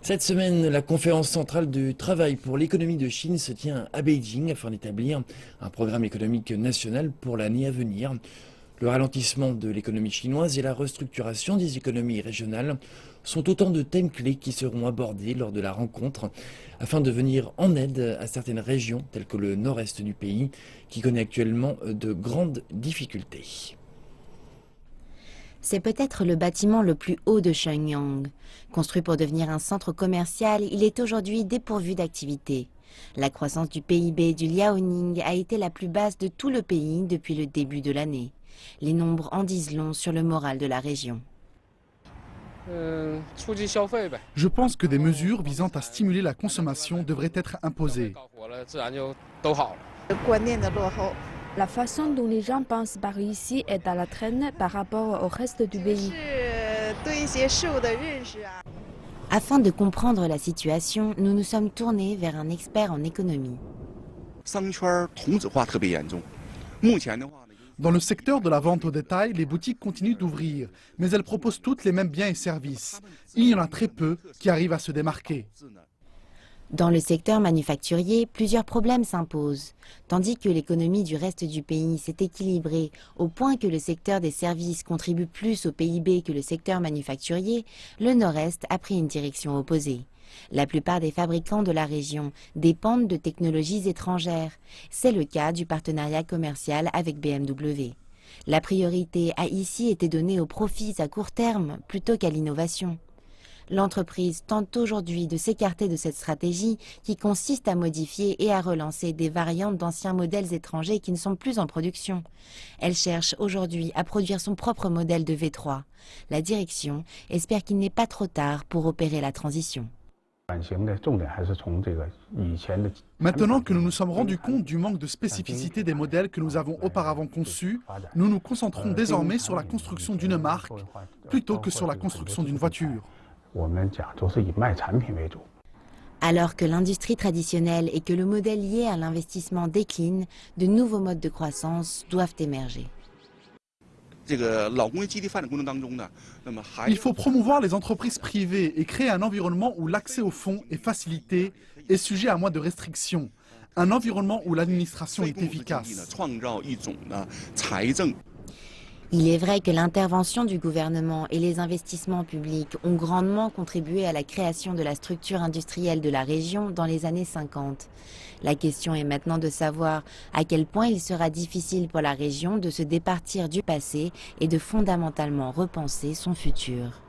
Cette semaine, la conférence centrale du travail pour l'économie de Chine se tient à Beijing afin d'établir un programme économique national pour l'année à venir. Le ralentissement de l'économie chinoise et la restructuration des économies régionales sont autant de thèmes clés qui seront abordés lors de la rencontre afin de venir en aide à certaines régions telles que le nord-est du pays qui connaît actuellement de grandes difficultés. C'est peut-être le bâtiment le plus haut de Shenyang. Construit pour devenir un centre commercial, il est aujourd'hui dépourvu d'activité. La croissance du PIB du Liaoning a été la plus basse de tout le pays depuis le début de l'année. Les nombres en disent long sur le moral de la région. Je pense que des mesures visant à stimuler la consommation devraient être imposées. La façon dont les gens pensent par ici est à la traîne par rapport au reste du pays. Afin de comprendre la situation, nous nous sommes tournés vers un expert en économie. Dans le secteur de la vente au détail, les boutiques continuent d'ouvrir, mais elles proposent toutes les mêmes biens et services. Il y en a très peu qui arrivent à se démarquer. Dans le secteur manufacturier, plusieurs problèmes s'imposent. Tandis que l'économie du reste du pays s'est équilibrée au point que le secteur des services contribue plus au PIB que le secteur manufacturier, le nord-est a pris une direction opposée. La plupart des fabricants de la région dépendent de technologies étrangères. C'est le cas du partenariat commercial avec BMW. La priorité a ici été donnée aux profits à court terme plutôt qu'à l'innovation. L'entreprise tente aujourd'hui de s'écarter de cette stratégie qui consiste à modifier et à relancer des variantes d'anciens modèles étrangers qui ne sont plus en production. Elle cherche aujourd'hui à produire son propre modèle de V3. La direction espère qu'il n'est pas trop tard pour opérer la transition. Maintenant que nous nous sommes rendus compte du manque de spécificité des modèles que nous avons auparavant conçus, nous nous concentrons désormais sur la construction d'une marque plutôt que sur la construction d'une voiture. Alors que l'industrie traditionnelle et que le modèle lié à l'investissement décline, de nouveaux modes de croissance doivent émerger. Il faut promouvoir les entreprises privées et créer un environnement où l'accès aux fonds est facilité et sujet à moins de restrictions. Un environnement où l'administration est efficace. Il est vrai que l'intervention du gouvernement et les investissements publics ont grandement contribué à la création de la structure industrielle de la région dans les années 50. La question est maintenant de savoir à quel point il sera difficile pour la région de se départir du passé et de fondamentalement repenser son futur.